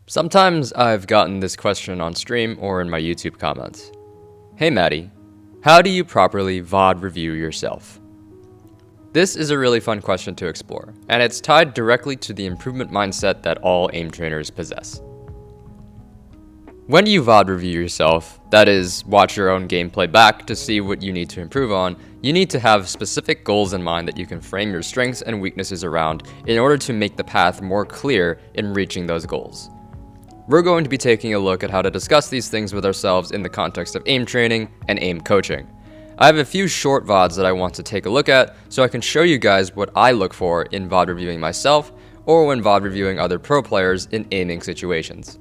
Sometimes I've gotten this question on stream or in my YouTube comments. Hey Maddie, how do you properly VOD review yourself? This is a really fun question to explore, and it's tied directly to the improvement mindset that all AIM trainers possess. When you VOD review yourself, that is, watch your own gameplay back to see what you need to improve on, you need to have specific goals in mind that you can frame your strengths and weaknesses around in order to make the path more clear in reaching those goals. We're going to be taking a look at how to discuss these things with ourselves in the context of AIM training and AIM coaching. I have a few short VODs that I want to take a look at so I can show you guys what I look for in VOD reviewing myself or when VOD reviewing other pro players in aiming situations.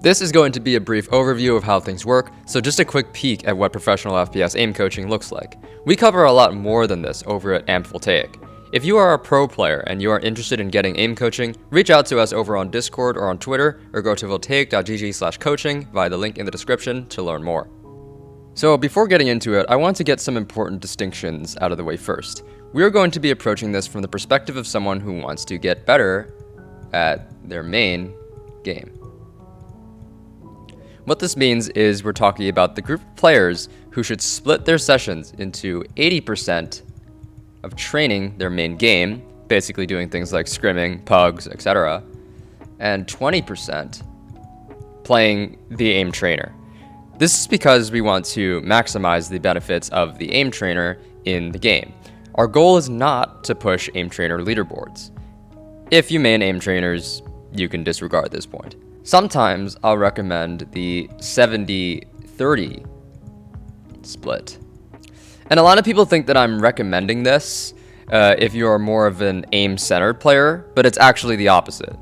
This is going to be a brief overview of how things work, so just a quick peek at what professional FPS aim coaching looks like. We cover a lot more than this over at Aim VOD. If you are a pro player and you are interested in getting aim coaching, reach out to us over on Discord or on Twitter, or go to voltaic.gg/coaching via the link in the description to learn more. So before getting into it, I want to get some important distinctions out of the way first. We are going to be approaching this from the perspective of someone who wants to get better at their main game. What this means is we're talking about the group of players who should split their sessions into 80% of training their main game, basically doing things like scrimming, pugs, etc., and 20% playing the aim trainer. This is because we want to maximize the benefits of the aim trainer in the game. Our goal is not to push aim trainer leaderboards. If you main aim trainers, you can disregard this point. Sometimes I'll recommend the 70-30 split. And a lot of people think that I'm recommending this if you are more of an aim-centered player, but it's actually the opposite.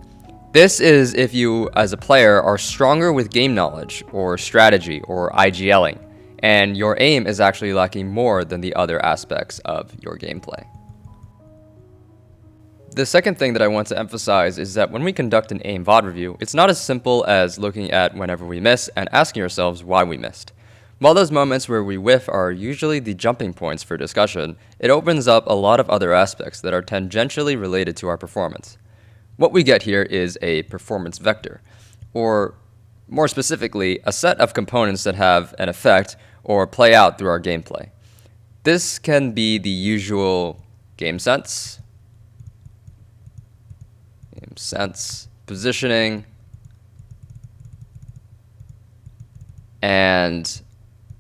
This is if you, as a player, are stronger with game knowledge, or strategy, or IGLing, and your aim is actually lacking more than the other aspects of your gameplay. The second thing that I want to emphasize is that when we conduct an AIM VOD review, it's not as simple as looking at whenever we miss and asking ourselves why we missed. While those moments where we whiff are usually the jumping points for discussion, it opens up a lot of other aspects that are tangentially related to our performance. What we get here is a performance vector, or more specifically, a set of components that have an effect or play out through our gameplay. This can be the usual game sense, positioning, and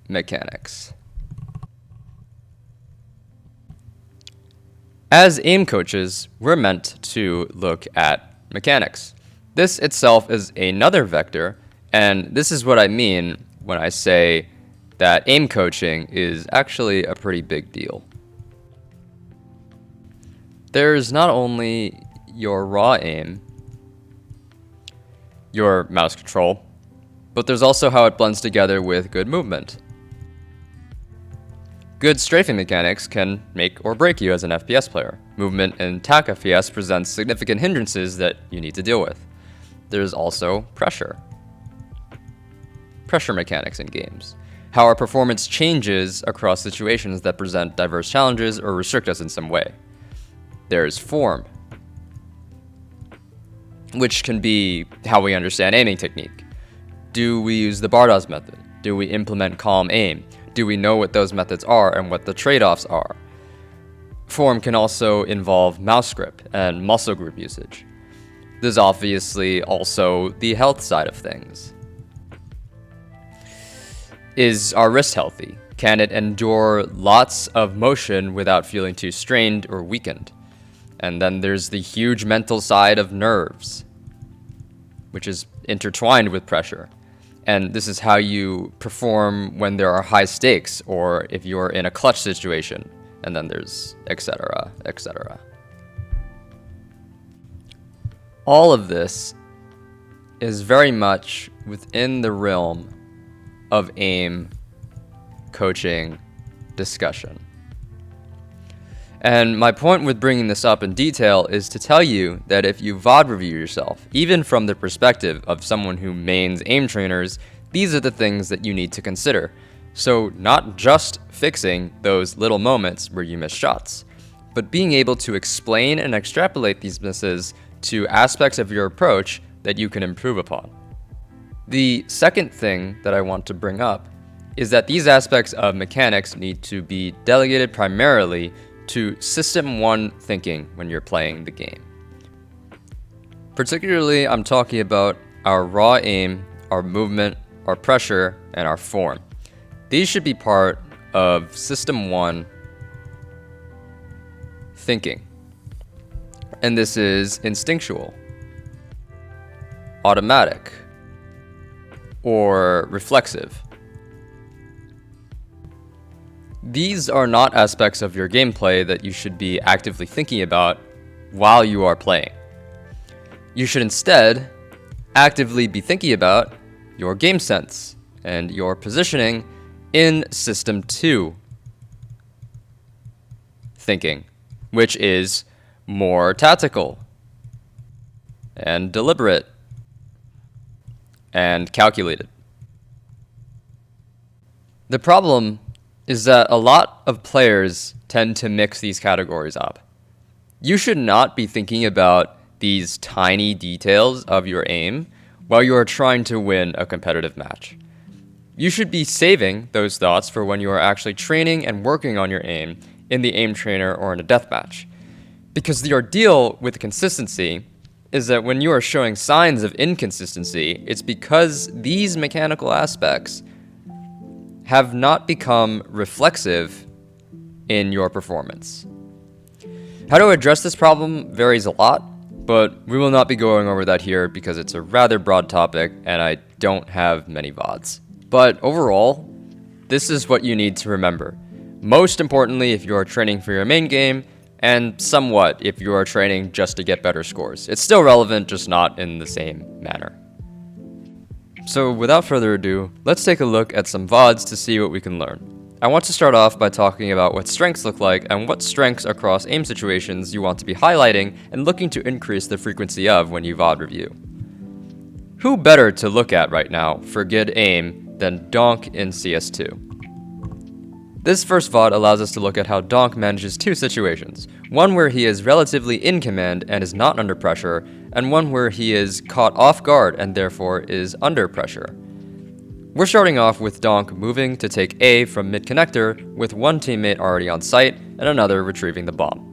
mechanics. As aim coaches, we're meant to look at mechanics. This itself is another vector, and this is what I mean when I say that aim coaching is actually a pretty big deal. There's not only your raw aim, your mouse control, but there's also how it blends together with good movement. Good strafing mechanics can make or break you as an FPS player. Movement in TAC FPS presents significant hindrances that you need to deal with. There's also pressure mechanics in games. How our performance changes across situations that present diverse challenges or restrict us in some way. There's form, which can be how we understand aiming technique. Do we use the Bardas method? Do we implement calm aim? Do we know what those methods are and what the trade-offs are? Form can also involve mouse grip and muscle group usage. There's obviously also the health side of things. Is our wrist healthy? Can it endure lots of motion without feeling too strained or weakened? And then there's the huge mental side of nerves, which is intertwined with pressure. And this is how you perform when there are high stakes or if you're in a clutch situation. And then there's etc., etc. All of this is very much within the realm of AIM coaching discussion. And my point with bringing this up in detail is to tell you that if you VOD review yourself, even from the perspective of someone who mains aim trainers, these are the things that you need to consider. So not just fixing those little moments where you miss shots, but being able to explain and extrapolate these misses to aspects of your approach that you can improve upon. The second thing that I want to bring up is that these aspects of mechanics need to be delegated primarily to System 1 thinking when you're playing the game. Particularly, I'm talking about our raw aim, our movement, our pressure, and our form. These should be part of System 1 thinking. And this is instinctual, automatic, or reflexive. These are not aspects of your gameplay that you should be actively thinking about while you are playing. You should instead actively be thinking about your game sense and your positioning in System 2 thinking, which is more tactical and deliberate and calculated. The problem is that a lot of players tend to mix these categories up. You should not be thinking about these tiny details of your aim while you are trying to win a competitive match. You should be saving those thoughts for when you are actually training and working on your aim in the aim trainer or in a deathmatch. Because the ordeal with consistency is that when you are showing signs of inconsistency, it's because these mechanical aspects have not become reflexive in your performance. How to address this problem varies a lot, but we will not be going over that here because it's a rather broad topic and I don't have many VODs. But overall, this is what you need to remember. Most importantly, if you are training for your main game, and somewhat if you are training just to get better scores. It's still relevant, just not in the same manner. So without further ado, let's take a look at some VODs to see what we can learn. I want to start off by talking about what strengths look like and what strengths across aim situations you want to be highlighting and looking to increase the frequency of when you VOD review. Who better to look at right now for good aim than Donk in CS2? This first VOD allows us to look at how Donk manages two situations, one where he is relatively in command and is not under pressure, and one where he is caught off guard and therefore is under pressure. We're starting off with Donk moving to take A from mid-connector with one teammate already on site and another retrieving the bomb.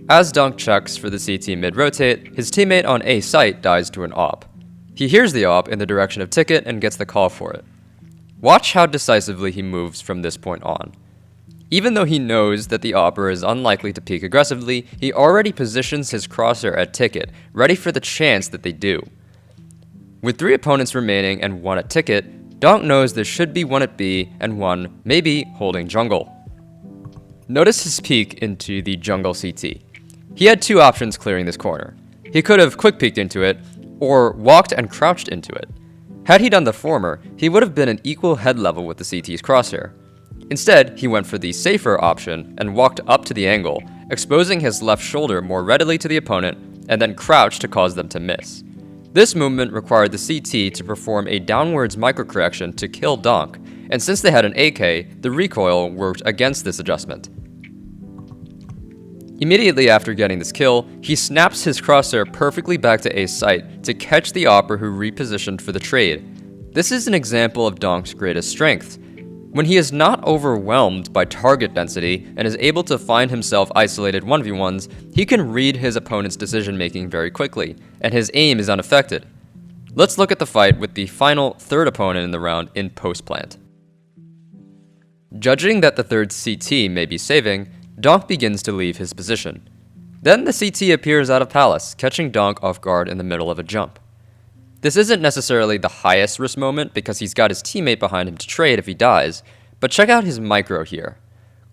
As Donk checks for the CT mid-rotate, his teammate on A site dies to an AWP. He hears the AWP in the direction of Ticket and gets the call for it. Watch how decisively he moves from this point on. Even though he knows that the AWPer is unlikely to peek aggressively, he already positions his crosshair at Ticket, ready for the chance that they do. With 3 opponents remaining and 1 at Ticket, Donk knows there should be 1 at B and 1 maybe holding jungle. Notice his peek into the jungle CT. He had 2 options clearing this corner. He could have quick peeked into it, or walked and crouched into it. Had he done the former, he would have been an equal head level with the CT's crosshair. Instead, he went for the safer option and walked up to the angle, exposing his left shoulder more readily to the opponent, and then crouched to cause them to miss. This movement required the CT to perform a downwards microcorrection to kill Donk, and since they had an AK, the recoil worked against this adjustment. Immediately after getting this kill, he snaps his crosshair perfectly back to A's site to catch the AWPer who repositioned for the trade. This is an example of Donk's greatest strength. When he is not overwhelmed by target density and is able to find himself isolated 1v1s, he can read his opponent's decision making very quickly, and his aim is unaffected. Let's look at the fight with the final third opponent in the round in post-plant. Judging that the third CT may be saving, Donk begins to leave his position. Then the CT appears out of Palace, catching Donk off guard in the middle of a jump. This isn't necessarily the highest risk moment because he's got his teammate behind him to trade if he dies, but check out his micro here.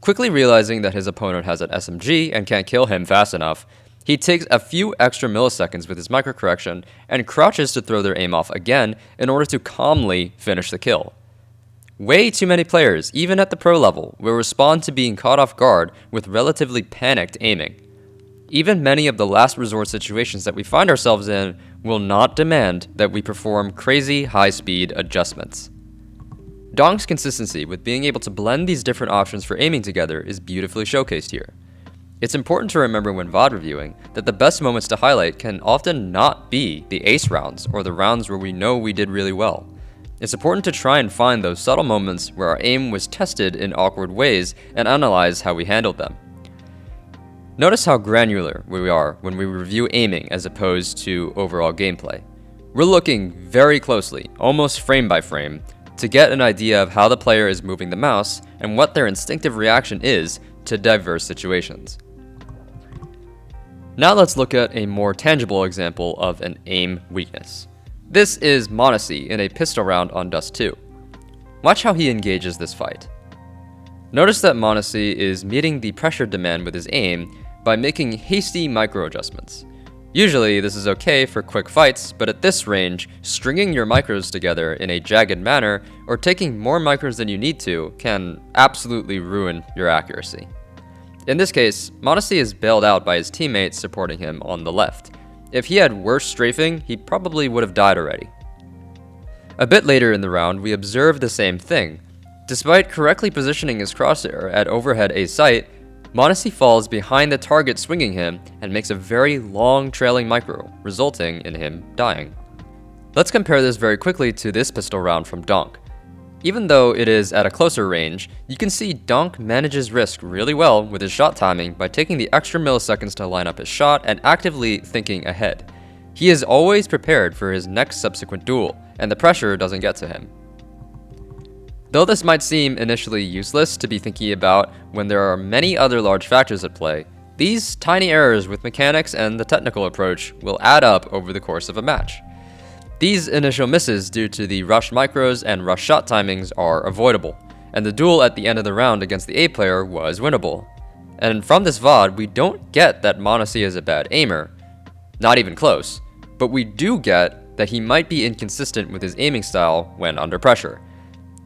Quickly realizing that his opponent has an SMG and can't kill him fast enough, he takes a few extra milliseconds with his microcorrection and crouches to throw their aim off again in order to calmly finish the kill. Way too many players, even at the pro level, will respond to being caught off guard with relatively panicked aiming. Even many of the last resort situations that we find ourselves in will not demand that we perform crazy high-speed adjustments. Donk's consistency with being able to blend these different options for aiming together is beautifully showcased here. It's important to remember when VOD reviewing that the best moments to highlight can often not be the ace rounds or the rounds where we know we did really well. It's important to try and find those subtle moments where our aim was tested in awkward ways and analyze how we handled them. Notice how granular we are when we review aiming as opposed to overall gameplay. We're looking very closely, almost frame by frame, to get an idea of how the player is moving the mouse and what their instinctive reaction is to diverse situations. Now let's look at a more tangible example of an aim weakness. This is Monacy in a pistol round on Dust 2. Watch how he engages this fight. Notice that Monacy is meeting the pressure demand with his aim by making hasty micro adjustments. Usually this is okay for quick fights, but at this range, stringing your micros together in a jagged manner or taking more micros than you need to can absolutely ruin your accuracy. In this case, Monacy is bailed out by his teammates supporting him on the left. If he had worse strafing, he probably would have died already. A bit later in the round, we observe the same thing. Despite correctly positioning his crosshair at overhead A site, Monacy falls behind the target swinging him and makes a very long trailing micro, resulting in him dying. Let's compare this very quickly to this pistol round from Donk. Even though it is at a closer range, you can see Donk manages risk really well with his shot timing by taking the extra milliseconds to line up his shot and actively thinking ahead. He is always prepared for his next subsequent duel, and the pressure doesn't get to him. Though this might seem initially useless to be thinking about when there are many other large factors at play, these tiny errors with mechanics and the technical approach will add up over the course of a match. These initial misses due to the rushed micros and rushed shot timings are avoidable, and the duel at the end of the round against the A player was winnable. And from this VOD, we don't get that Monacy is a bad aimer, not even close, but we do get that he might be inconsistent with his aiming style when under pressure.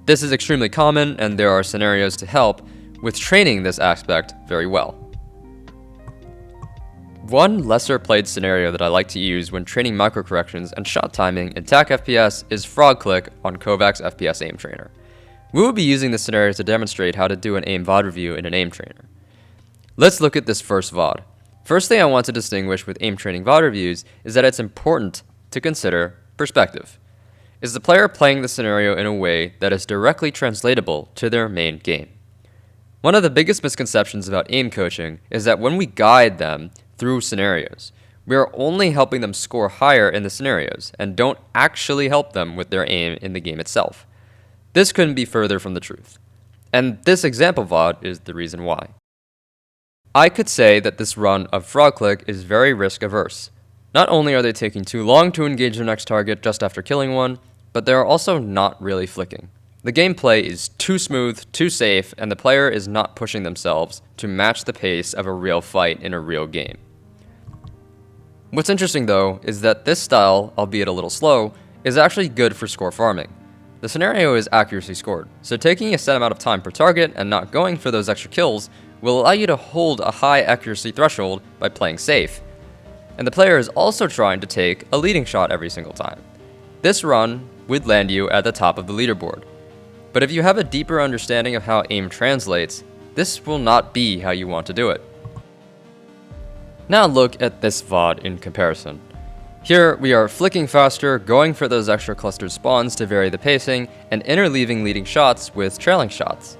This is extremely common, and there are scenarios to help with training this aspect very well. One lesser played scenario that I like to use when training microcorrections and shot timing in TAC FPS is frog click on Kovac's FPS aim trainer. We will be using this scenario to demonstrate how to do an aim VOD review in an aim trainer. Let's look at this first VOD. First thing I want to distinguish with aim training VOD reviews is that it's important to consider perspective. Is the player playing the scenario in a way that is directly translatable to their main game? One of the biggest misconceptions about aim coaching is that when we guide them through scenarios, we are only helping them score higher in the scenarios and don't actually help them with their aim in the game itself. This couldn't be further from the truth. And this example VOD is the reason why. I could say that this run of frog click is very risk averse. Not only are they taking too long to engage their next target just after killing one, but they are also not really flicking. The gameplay is too smooth, too safe, and the player is not pushing themselves to match the pace of a real fight in a real game. What's interesting though is that this style, albeit a little slow, is actually good for score farming. The scenario is accuracy scored, so taking a set amount of time per target and not going for those extra kills will allow you to hold a high accuracy threshold by playing safe. And the player is also trying to take a leading shot every single time. This run would land you at the top of the leaderboard. But if you have a deeper understanding of how aim translates, this will not be how you want to do it. Now look at this VOD in comparison. Here we are flicking faster, going for those extra clustered spawns to vary the pacing, and interleaving leading shots with trailing shots.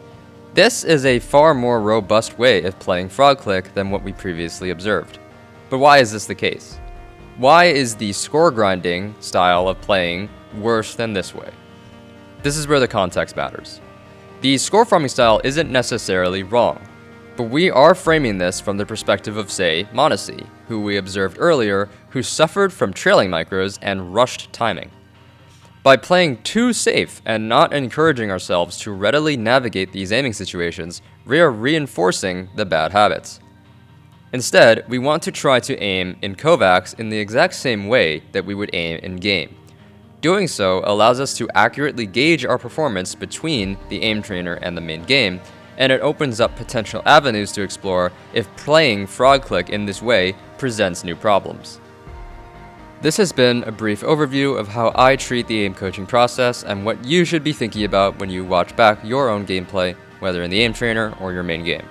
This is a far more robust way of playing frog click than what we previously observed. But why is this the case? Why is the score grinding style of playing worse than this way? This is where the context matters. The score farming style isn't necessarily wrong, but we are framing this from the perspective of, say, Monacy, who we observed earlier, who suffered from trailing micros and rushed timing. By playing too safe and not encouraging ourselves to readily navigate these aiming situations, we are reinforcing the bad habits. Instead, we want to try to aim in Kovac's in the exact same way that we would aim in-game. Doing so allows us to accurately gauge our performance between the aim trainer and the main game, and it opens up potential avenues to explore if playing frog click in this way presents new problems. This has been a brief overview of how I treat the aim coaching process and what you should be thinking about when you watch back your own gameplay, whether in the aim trainer or your main game.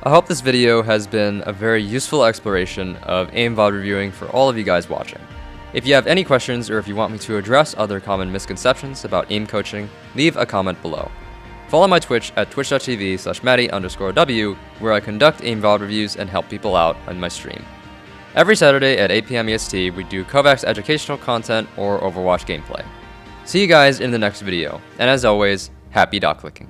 I hope this video has been a very useful exploration of Aim VOD reviewing for all of you guys watching. If you have any questions or if you want me to address other common misconceptions about aim coaching, leave a comment below. Follow my Twitch at twitch.tv/Matty_W, where I conduct Aim VOD reviews and help people out on my stream. Every Saturday at 8 PM EST, we do Kovacs educational content or Overwatch gameplay. See you guys in the next video, and as always, happy dot clicking.